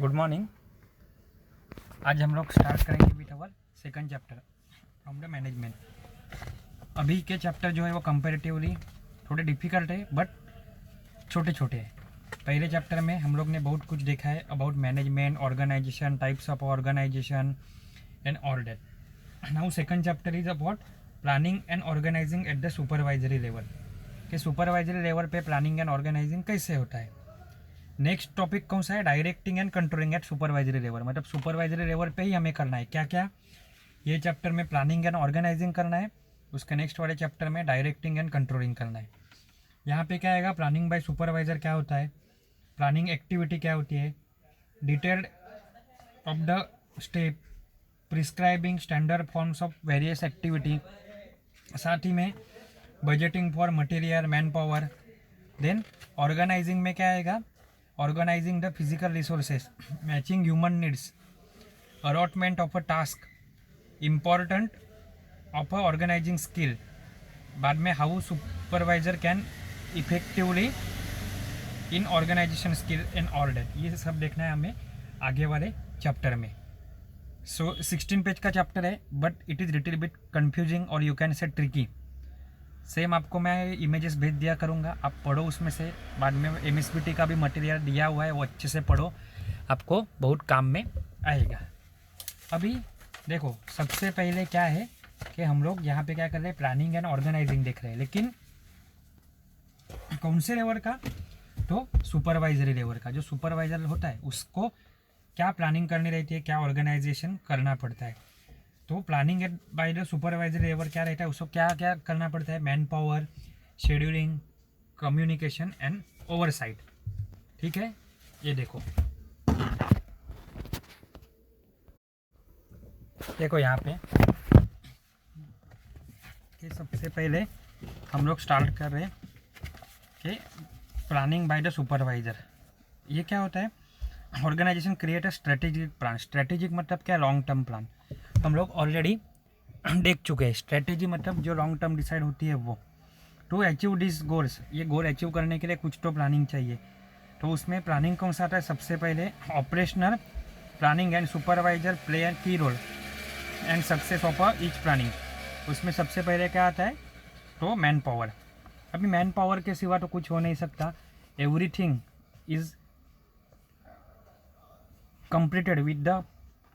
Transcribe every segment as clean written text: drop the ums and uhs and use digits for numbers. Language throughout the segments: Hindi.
Good morning. आज हम लोग स्टार्ट करेंगे with our second chapter from the management. अभी के चैप्टर जो है वो कंपैरेटिवली थोड़े डिफ़िकल्ट है बट छोटे छोटे हैं। पहले चैप्टर में हम लोग ने बहुत कुछ देखा है about management, organisation, types of organisation and all that. Now second chapter is about planning and organising at the supervisory level, कि सुपरवाइजरी लेवल पे प्लानिंग एंड ऑर्गेनाइजिंग कैसे होता है। नेक्स्ट टॉपिक कौन सा है? Directing and controlling at supervisory level, मतलब सुपरवाइजरी लेवल पे ही हमें करना है क्या क्या। ये चैप्टर में प्लानिंग एंड ऑर्गेनाइजिंग करना है, उसके नेक्स्ट वाले चैप्टर में डायरेक्टिंग एंड कंट्रोलिंग करना है। यहाँ पे क्या आएगा? प्लानिंग बाय सुपरवाइजर क्या होता है, प्लानिंग एक्टिविटी क्या होती है, detailed of the step, prescribing standard forms of various activity, साथ ही में budgeting for material, man power. Then organising में क्या आएगा? Organising the physical resources, matching human needs, allotment of a task, important of a organising skill. बाद में how supervisor can effectively in organisation skill and all that. ये सब देखना है हमें आगे वाले चैप्टर में। सो 16 पेज का चैप्टर है but it is little bit confusing और you can say tricky. Same आपको मैं इमेजेस भेज दिया करूँगा, आप पढ़ो उसमें से। बाद में MSBT का भी मटेरियल दिया हुआ है, वो अच्छे से पढ़ो, आपको बहुत काम में आएगा। अभी देखो सबसे पहले क्या है कि हम लोग यहाँ पे क्या कर रहे हैं, प्लानिंग एंड ऑर्गेनाइजिंग देख रहे हैं, लेकिन कौन से लेवल का? तो सुपरवाइजरी लेवल का। जो सुपरवाइजर होता है उसको क्या प्लानिंग करनी रहती है, क्या ऑर्गेनाइजेशन करना पड़ता है। तो planning at by the supervisory level क्या रहता है, उसको क्या क्या करना पड़ता है? Man power, scheduling, communication and oversight. ठीक है, ये देखो देखो यहाँ पे कि सबसे पहले हम लोग स्टार्ट कर रहे हैं कि प्लानिंग बाय द सुपरवाइजर। ये क्या होता है? Organisation create a strategic plan. Strategic मतलब क्या? Long term plan. हम लोग ऑलरेडी देख चुके हैं। स्ट्रेटेजी मतलब जो लॉन्ग टर्म डिसाइड होती है वो। टू अचीव दिस गोल्स, ये गोल अचीव करने के लिए कुछ तो प्लानिंग चाहिए। तो उसमें प्लानिंग कौन सा आता है? सबसे पहले operational planning and supervisor play an key role and success of each planning. उसमें सबसे पहले क्या आता है? तो मैन पावर। अभी मैन पावर के सिवा तो कुछ हो नहीं सकता। Everything is completed with the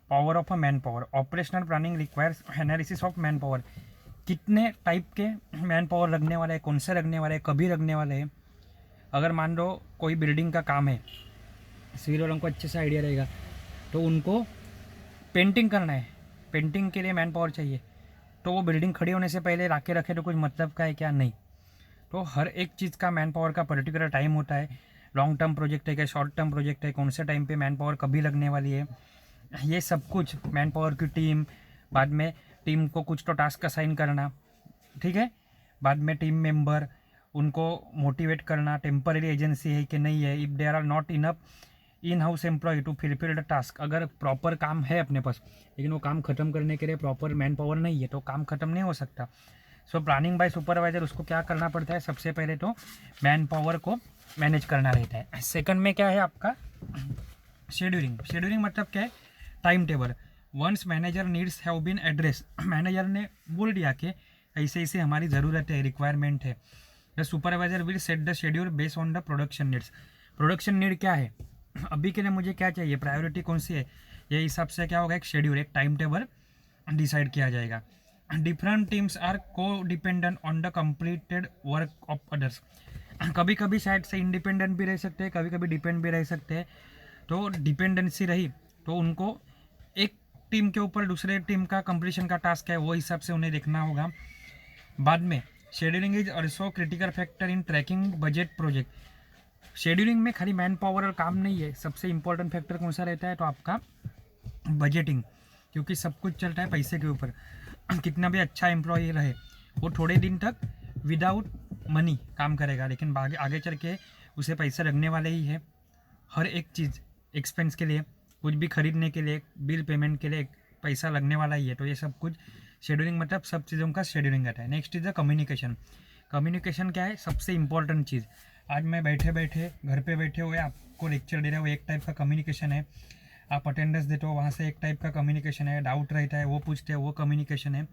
power of a man power. Operational planning requires analysis of man power. कितने टाइप के मैन पावर लगने वाले हैं, कौन से लगने वाले हैं, कभी लगने वाले हैं। अगर मान लो कोई बिल्डिंग का काम है, सिविल वालों को अच्छे से आइडिया रहेगा, तो उनको पेंटिंग करना है, पेंटिंग के लिए मैन पावर चाहिए। तो वो बिल्डिंग खड़ी होने से पहले ला के रखे तो कुछ मतलब का है क्या? नहीं। तो हर एक चीज़ का मैन पावर का पर्टिकुलर टाइम होता है। लॉन्ग टर्म प्रोजेक्ट है क्या, शॉर्ट टर्म प्रोजेक्ट है, कौन से टाइम पे मैन पावर कभी लगने वाली है, ये सब कुछ। मैन पावर की टीम, बाद में टीम को कुछ तो टास्क असाइन करना, ठीक है। बाद में टीम मेंबर, उनको मोटिवेट करना, टेम्पररी एजेंसी है कि नहीं है, if there are not enough in house employ to fulfil the task. अगर प्रॉपर काम है अपने पास लेकिन वो काम ख़त्म करने के लिए प्रॉपर मैन पावर नहीं है तो काम ख़त्म नहीं हो सकता। सो प्लानिंग बाय सुपरवाइजर, उसको क्या करना पड़ता है? सबसे पहले तो मैन पावर को मैनेज करना रहता है। सेकंड में क्या है आपका? शेड्यूलिंग। शेड्यूलिंग मतलब क्या है? Time table. Once manager needs have been address, manager ने बोल दिया कि ऐसे ऐसे हमारी ज़रूरत है, रिक्वायरमेंट है, the supervisor will set the schedule based on the production needs. Production need क्या है, अभी के लिए मुझे क्या चाहिए, प्रायोरिटी कौन सी है, ये हिसाब से क्या होगा? एक शेड्यूल, एक टाइम टेबल डिसाइड किया जाएगा। डिफरेंट टीम्स आर को dependent on the completed work of others. कभी कभी शायद से इंडिपेंडेंट भी रह सकते हैं, कभी कभी डिपेंड भी रह सकते हैं। तो डिपेंडेंसी रही तो उनको एक टीम के ऊपर दूसरे टीम का कंप्लीशन का टास्क है, वो हिसाब से उन्हें देखना होगा। बाद में scheduling is also critical factor in tracking budget project. Scheduling में खाली मैन पावर और काम नहीं है, सबसे इंपॉर्टेंट फैक्टर कौन सा रहता है? तो आपका बजटिंग, क्योंकि सब कुछ चलता है पैसे के ऊपर। कितना भी अच्छा एम्प्लॉय रहे, वो थोड़े दिन तक विदाउट मनी काम करेगा, लेकिन आगे चल के उसे पैसे लगने वाले ही है। हर एक चीज़ एक्सपेंस के लिए, कुछ भी खरीदने के लिए, बिल पेमेंट के लिए पैसा लगने वाला ही है। तो ये सब कुछ शेड्यूलिंग मतलब सब चीज़ों का शेड्यूलिंग आता है। Next is the communication. Communication क्या है? सबसे इंपॉर्टेंट चीज़। आज मैं बैठे बैठे घर पे बैठे हुए आपको लेक्चर दे रहा हूँ, एक टाइप का कम्युनिकेशन है। आप अटेंडेंस देते हो, वहाँ से एक टाइप का कम्युनिकेशन है। डाउट रहता है वो पूछते हैं, वो कम्युनिकेशन है।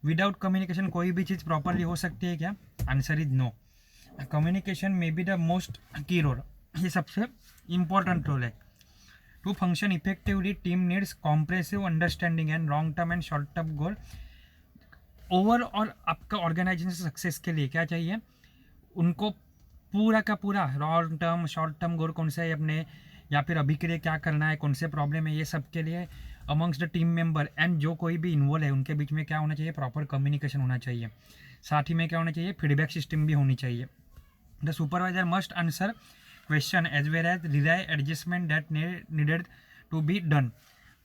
विदाउट कम्युनिकेशन कोई भी चीज़ प्रॉपरली हो सकती है क्या? Answer is no. Communication may be the most key role, ये सबसे इम्पोर्टेंट रोल है। To function effectively team needs comprehensive understanding and long term and short term goal. Overall आपका ऑर्गेनाइजेशन सक्सेस के लिए क्या चाहिए? उनको पूरा का पूरा long term short term goal कौन सा है अपने, या फिर अभी के लिए क्या करना है, कौन से प्रॉब्लम है, ये सब के लिए amongst the team member and जो कोई भी इन्वॉल्व है उनके बीच में क्या होना चाहिए? प्रॉपर कम्युनिकेशन होना चाहिए। साथ ही में क्या होना चाहिए? फीडबैक सिस्टम भी होनी चाहिए। The supervisor must answer question as well as relay adjustment that needed to be done.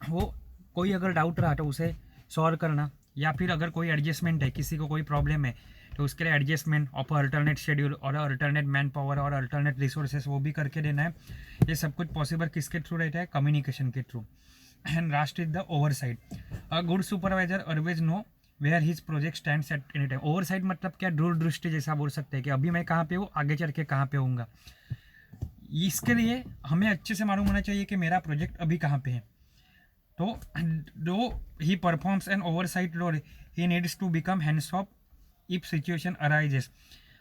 वो कोई अगर डाउट रहा तो उसे सॉल्व करना, या फिर अगर कोई एडजस्टमेंट है, किसी को कोई प्रॉब्लम है तो उसके लिए एडजस्टमेंट ऑफ अल्टरनेट शेड्यूल और अल्टरनेट मैन पावर और अल्टरनेट रिसोर्सेस वो भी करके देना है। ये सब कुछ पॉसिबल किसके थ्रू रहता है? कम्युनिकेशन के through. And last is the oversight. A good supervisor always know where his project stands at any time. Oversight मतलब क्या? दूरदृष्टि जैसा बोल सकते हैं कि अभी मैं कहाँ पे हूँ, आगे चल के कहाँ पे होऊंगा। इसके लिए हमें अच्छे से मालूम होना चाहिए कि मेरा प्रोजेक्ट अभी कहाँ पे है। तो दो he performs an oversight role, he needs to become hands off if situation arises.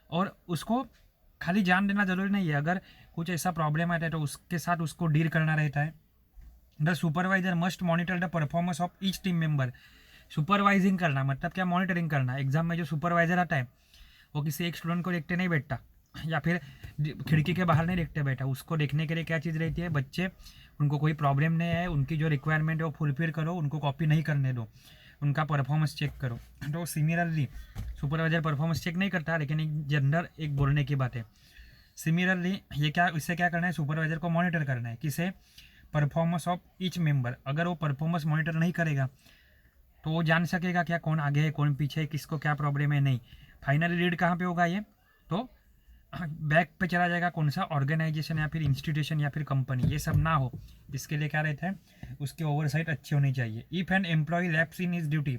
और उसको खाली जान देना जरूरी नहीं है, अगर कुछ ऐसा प्रॉब्लम आता है तो उसके साथ उसको डील करना रहता है। The supervisor must monitor the performance of each team member. Supervising करना मतलब क्या? मॉनिटरिंग करना। एग्जाम में जो सुपरवाइजर आता है वो किसी एक स्टूडेंट को देखते नहीं बैठता, या फिर खिड़की के बाहर नहीं देखते बैठा। उसको देखने के लिए क्या चीज़ रहती है? बच्चे, उनको कोई प्रॉब्लम नहीं है, उनकी जो रिक्वायरमेंट है वो फुलफिल करो, उनको कॉपी नहीं करने दो, उनका परफॉर्मेंस चेक करो। तो सिमिलरली सुपरवाइजर परफॉर्मेंस चेक नहीं करता, लेकिन एक जनरल एक बोलने की बात है। सिमिलरली ये क्या, इससे क्या करना है? सुपरवाइजर को मॉनिटर करना है। किसे? Performance of each member. अगर वो परफॉर्मेंस मॉनिटर नहीं करेगा तो वो जान सकेगा क्या कौन आगे है, कौन पीछे है, किसको क्या प्रॉब्लम है? नहीं। फाइनली लीड कहाँ पे होगा ये? तो बैक पे चला जाएगा, कौन सा ऑर्गेनाइजेशन या फिर इंस्टीट्यूशन या फिर कंपनी। ये सब ना हो, इसके लिए क्या रहता है? उसकी ओवरसाइट अच्छी होनी चाहिए। If an employ lapse in his duty,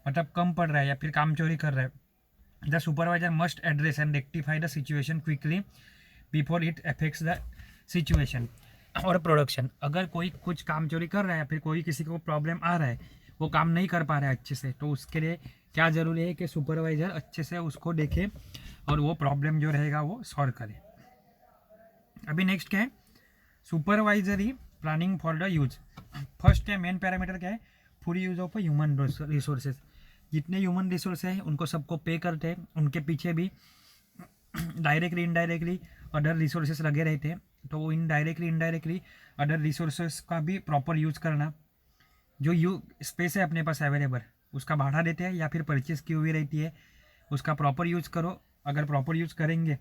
मतलब कम पड़ रहा है या फिर काम चोरी कर रहा है, the supervisor must address and rectify the situation quickly before it affects the situation और प्रोडक्शन। अगर कोई कुछ काम चोरी कर रहा है या फिर कोई किसी को प्रॉब्लम आ रहा है, वो काम नहीं कर पा रहा है अच्छे से, तो उसके लिए क्या ज़रूरी है कि सुपरवाइज़र अच्छे से उसको देखे और वो प्रॉब्लम जो रहेगा वो सॉल्व करे। अभी नेक्स्ट क्या है? Supervisory planning for the use. First क्या मेन पैरामीटर क्या है? Full use of human resources. जितने ह्यूमन रिसोर्स हैं उनको सबको पे करते हैं, उनके पीछे भी डायरेक्टली इनडायरेक्टली अदर रिसोर्सेज लगे रहते हैं, तो वो इनडायरेक्टली अदर रिसोर्सेज का भी प्रॉपर यूज़ करना। जो स्पेस है अपने पास अवेलेबल, उसका भाड़ा देते हैं या फिर परचेस की हुई रहती है, उसका प्रॉपर यूज़ करो। अगर प्रॉपर यूज़ करेंगे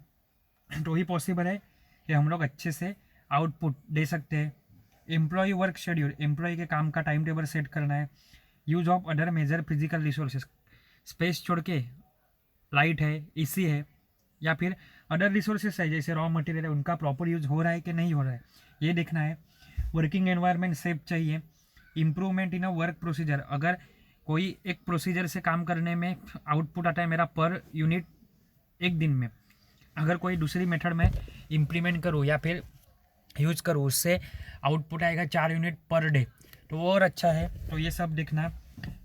तो ही पॉसिबल है कि हम लोग अच्छे से आउटपुट दे सकते हैं। एम्प्लॉय वर्क शेड्यूल, एम्प्लॉय के काम का टाइम टेबल सेट करना है। Use of other major physical resources, space छोड़ के लाइट है, एसी है, या फिर अदर रिसोर्सेज है जैसे रॉ मटेरियल है, उनका प्रॉपर यूज़ हो रहा है कि नहीं हो रहा है, ये देखना है। वर्किंग एनवायरनमेंट सेफ चाहिए। Improvement in a work procedure, अगर कोई एक प्रोसीजर से काम करने में आउटपुट आता है मेरा पर यूनिट एक दिन में, अगर कोई दूसरी मेथड में इम्प्लीमेंट करूँ या फिर यूज़ करूँ, उससे आउटपुट आएगा 4 यूनिट पर डे, तो वो और अच्छा है। तो ये सब देखना।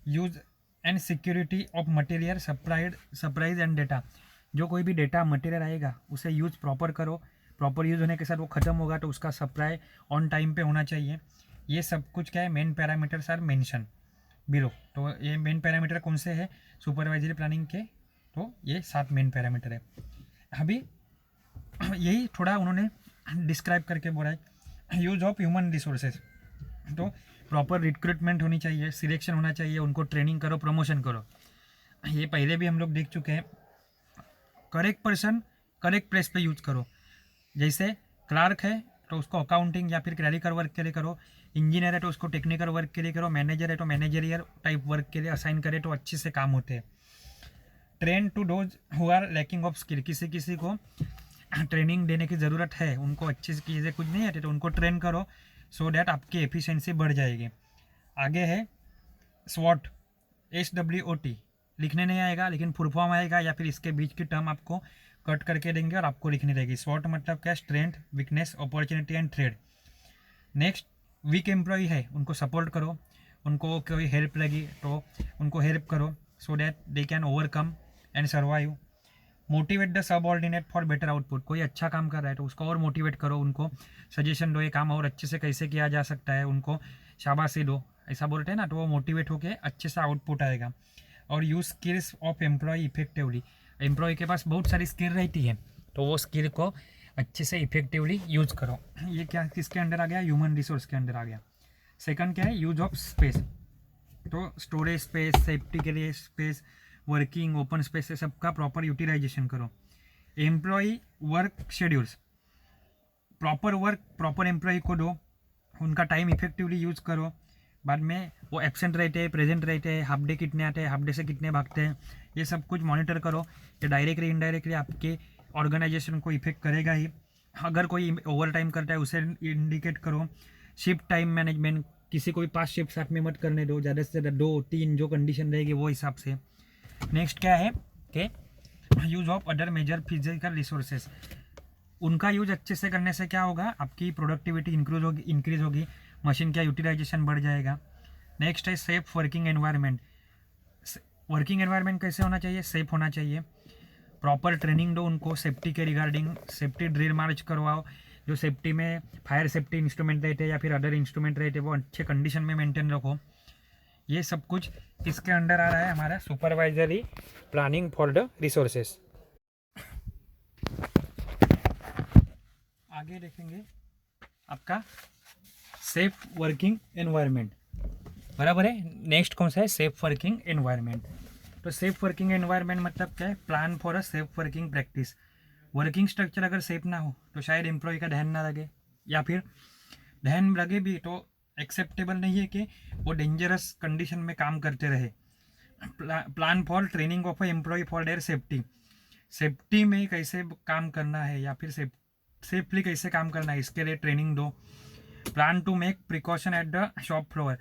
Use and security of material supplies and data, जो कोई भी डेटा मटेरियल आएगा उसे यूज़ प्रॉपर करो। प्रॉपर यूज़ होने के साथ वो ख़त्म होगा तो उसका सप्लाई ऑन टाइम पे होना चाहिए। ये सब कुछ क्या है? Main parameters are mention below. तो ये मेन पैरामीटर कौन से है सुपरवाइजरी प्लानिंग के? तो ये 7 मेन पैरामीटर है। अभी यही थोड़ा उन्होंने डिस्क्राइब करके बोला है। यूज ऑफ ह्यूमन रिसोर्सेज, तो प्रॉपर रिक्रूटमेंट होनी चाहिए, सिलेक्शन होना चाहिए, उनको ट्रेनिंग करो, प्रमोशन करो। ये पहले भी हम लोग देख चुके हैं। करेक्ट पर्सन करेक्ट प्लेस पे यूज करो। जैसे क्लार्क है तो उसको अकाउंटिंग या फिर क्लरिकल वर्क के लिए करो, इंजीनियर है तो उसको टेक्निकल वर्क के लिए करो, मैनेजर है तो मैनेजरियल टाइप वर्क के लिए असाइन करे तो अच्छे से काम होते हैं। Train to those who are lacking of skill, किसी किसी को ट्रेनिंग देने की ज़रूरत है, उनको अच्छी चीज़ें कुछ नहीं आती तो उनको ट्रेन करो, सो डैट आपकी एफिशिएंसी बढ़ जाएगी। आगे है स्वॉट, SWOT, लिखने नहीं आएगा लेकिन फुल फॉर्म आएगा या फिर इसके बीच की टर्म आपको कट करके देंगे और आपको लिखनी रहेगी। स्वॉट मतलब क्या, strength, weakness, opportunity and threat. Next, weak employ है उनको सपोर्ट करो, उनको कोई हेल्प लगी तो उनको हेल्प करो so that they can overcome and survive. Motivate the sub ordinate for better output, कोई अच्छा काम कर रहा है तो उसको और मोटिवेट करो, उनको सजेशन दो, ये काम और अच्छे से कैसे किया जा सकता है, उनको शाबाशी दो, ऐसा बोलते हैं ना, तो वो मोटिवेट होकर अच्छे से आउटपुट आएगा। और use skills of employ effectively, employ के पास बहुत सारी स्किल रहती है तो वो स्किल को अच्छे से इफेक्टिवली यूज करो। ये क्या किसके अंडर आ गया, ह्यूमन रिसोर्स के अंडर आ गया। सेकंड क्या है, यूज ऑफ स्पेस, तो स्टोरेज स्पेस, सेफ्टी के लिए स्पेस, वर्किंग ओपन स्पेस से सबका प्रॉपर यूटिलाइजेशन करो। Employ work schedules, proper work proper employ को दो, उनका टाइम इफेक्टिवली यूज़ करो। बाद में वो एब्सेंट रहते हैं, प्रेजेंट रहते हैं, हाफ डे कितने आते हैं, हाफ डे से कितने भागते हैं, ये सब कुछ मॉनिटर करो। ये डायरेक्टली इनडायरेक्टली आपके ऑर्गेनाइजेशन को इफेक्ट करेगा ही। अगर कोई ओवर टाइम करता है उसे इंडिकेट करो। शिफ्ट टाइम मैनेजमेंट, किसी को भी 5 शिफ्ट साथ में मत करने दो, ज़्यादा से ज़्यादा 2-3 जो कंडीशन रहेगी वो हिसाब से। नेक्स्ट क्या है कि use of other major physical resources, उनका यूज अच्छे से करने से क्या होगा, आपकी प्रोडक्टिविटी इंक्रीज होगी, मशीन का यूटिलाइजेशन बढ़ जाएगा। नेक्स्ट है safe working environment, working environment कैसे होना चाहिए, सेफ होना चाहिए। प्रॉपर ट्रेनिंग दो उनको सेफ्टी के रिगार्डिंग, सेफ्टी ड्रिल मार्च करवाओ, जो सेफ्टी में फायर सेफ्टी इंस्ट्रूमेंट रहते हैं या फिर अदर इंस्ट्रूमेंट रहते हैं वो अच्छे कंडीशन में मेंटेन रखो। ये सब कुछ इसके अंडर आ रहा है हमारा supervisory planning for the resources. आगे देखेंगे आपका सेफ वर्किंग एनवायरनमेंट, बराबर है। नेक्स्ट कौन सा है, सेफ वर्किंग एनवायरनमेंट। तो सेफ वर्किंग एनवायरनमेंट मतलब क्या है, plan for a safe working practice. Working structure अगर सेफ ना हो तो शायद एम्प्लॉय का ध्यान ना लगे, या फिर ध्यान लगे भी तो एक्सेप्टेबल नहीं है कि वो डेंजरस कंडीशन में काम करते रहे। Plan for training of a employ for their safety, safety में कैसे काम करना है या फिर सेफली कैसे काम करना है इसके लिए ट्रेनिंग दो। Plan to make precaution at the shop floor,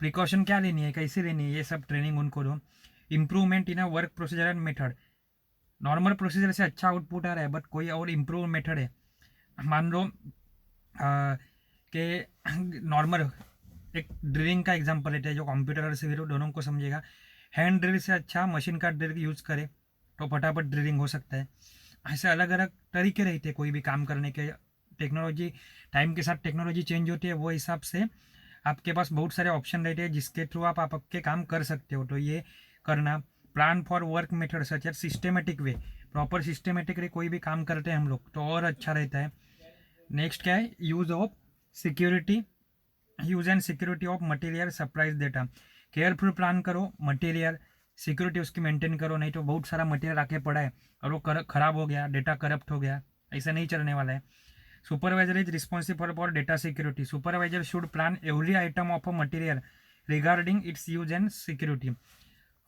precaution क्या लेनी है, कैसे लेनी है, ये सब ट्रेनिंग उनको दो। Improvement in a work procedure and method, normal procedure से अच्छा आउटपुट आ रहा है बट कोई और इम्प्रूव मेथड है, मान लो कि नॉर्मल एक ड्रिलिंग का एग्जांपल लेते हैं जो कंप्यूटर और सिविल दोनों को समझेगा। हैंड ड्रिल से अच्छा मशीन का ड्रिल यूज़ करे तो फटाफट ड्रिलिंग हो सकता है। ऐसे अलग अलग तरीके रहते हैं कोई भी काम करने के, टेक्नोलॉजी टाइम के साथ टेक्नोलॉजी चेंज होती है, वो हिसाब से आपके पास बहुत सारे ऑप्शन रहते हैं जिसके थ्रू आप आपके काम कर सकते हो, तो ये करना। Plan for work method such as systematic way, proper systematic way कोई भी काम करते हैं हम लोग तो और अच्छा रहता है। नेक्स्ट क्या है, use of security, use and security of material supplies data, careful plan करो, मटेरियल सिक्योरिटी उसकी मेंटेन करो, नहीं तो बहुत सारा मटेरियल आके पड़ा है और वो खराब हो गया, डेटा करप्ट हो गया, ऐसा नहीं चलने वाला है। Supervisor is responsible for data security, supervisor should plan every item of a material regarding its use and security,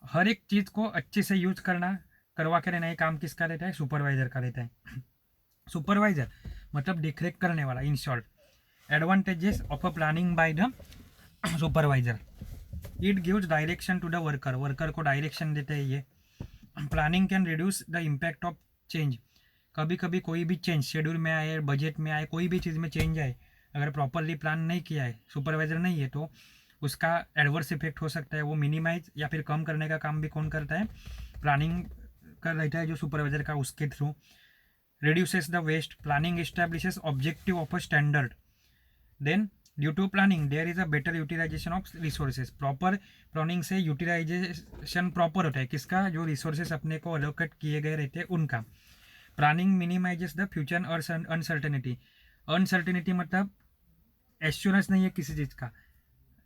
हर एक चीज़ को अच्छे से यूज करवा के रहना, ये काम किसका रहता है, सुपरवाइजर का रहता है। सुपरवाइजर मतलब देखरेख करने वाला, in short. Advantages of a planning by the supervisor, it gives direction to the worker, worker को डायरेक्शन देते हैं ये। Planning can reduce the impact of change, कभी कभी कोई भी चेंज शेड्यूल में आए, बजट में आए, कोई भी चीज़ में चेंज आए, अगर प्रॉपरली प्लान नहीं किया है, सुपरवाइजर नहीं है, तो उसका एडवर्स इफेक्ट हो सकता है। वो मिनिमाइज या फिर कम करने का काम भी कौन करता है, प्लानिंग कर रहता है जो सुपरवाइजर का, उसके through. reduces the waste, planning establishes objective of a standard, then due to planning there is a better utilization of resources, proper planning से utilization proper होता है किसका, जो resources अपने को allocate किए गए रहते हैं उनका। planning minimizes the future uncertainty, uncertainty मतलब एश्योरेंस नहीं है किसी चीज़ का,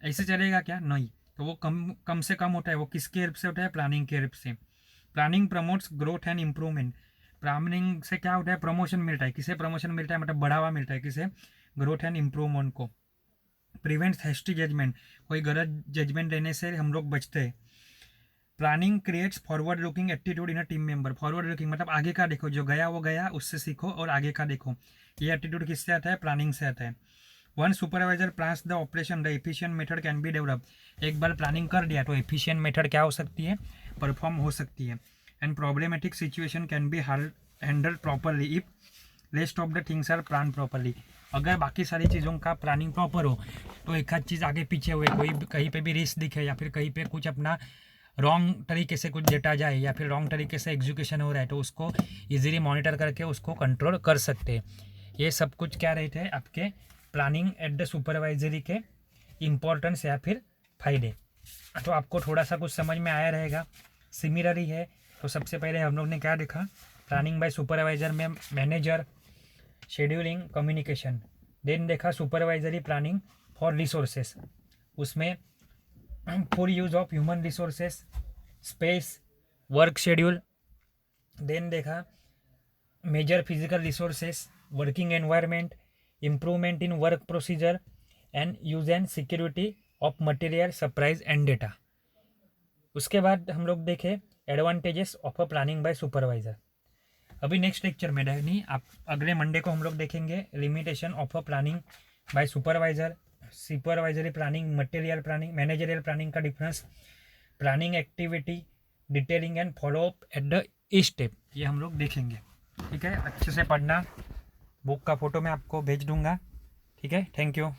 ऐसे चलेगा क्या, नहीं, तो वो कम से कम होता है, वो किसके हेल्प से होता है, प्लानिंग के हेल्प से। Planning promotes growth and improvement, planning से क्या होता है, प्रमोशन मिलता है, किसे प्रमोशन मिलता है मतलब बढ़ावा मिलता है, किसे, ग्रोथ एंड इम्प्रूवमेंट को। प्रिवेंट्स हैस्टी जजमेंट, कोई गलत जजमेंट लेने से हम लोग बचते हैं। Planning creates forward looking attitude in a team member, forward looking मतलब आगे का देखो, जो गया वो गया, उससे सीखो और आगे का देखो, ये एटीट्यूड किससे आता है, प्लानिंग से आता है। One supervisor plans the operation the efficient method can be develop, एक बार प्लानिंग कर दिया तो एफिशिएंट मेथड क्या हो सकती है, परफॉर्म हो सकती है। And problematic situation can be handle properly if rest of the things are plan properly. अगर बाकी सारी चीज़ों का प्लानिंग प्रॉपर हो तो एक आध चीज़ आगे पीछे हुए, कोई कहीं पे भी रिस्क दिखे या फिर कहीं पे कुछ अपना रॉन्ग तरीके से कुछ डेटा जाए या फिर रॉन्ग तरीके से एग्जीक्यूशन हो रहा है तो उसको इजीली मॉनिटर करके उसको कंट्रोल कर सकते हैं। ये सब कुछ क्या रहते हैं आपके प्लानिंग एट द सुपरवाइजरी के इम्पोर्टेंस या फिर फायदे। तो आपको थोड़ा सा कुछ समझ में आया रहेगा। सिमिलर ही है। तो सबसे पहले हम लोग ने क्या देखा, प्लानिंग बाय सुपरवाइजर में मैनेजर, शेड्यूलिंग, कम्युनिकेशन। देन देखा सुपरवाइजरी प्लानिंग फॉर रिसोर्सेस, उसमें full use of human resources, space, work schedule. Then देखा major physical resources, working environment, improvement in work procedure and use and security of material supplies and data. उसके बाद हम लोग देखे advantages of a planning by supervisor. अभी नेक्स्ट लेक्चर में नहीं, आप अगले मंडे को हम लोग देखेंगे limitation of a planning by supervisor, supervisory planning, material planning, managerial planning का difference, planning activity, detailing and follow up at the each step, ये हम लोग देखेंगे। ठीक है, अच्छे से पढ़ना। बुक का फ़ोटो मैं आपको भेज दूंगा। ठीक है, थैंक यू।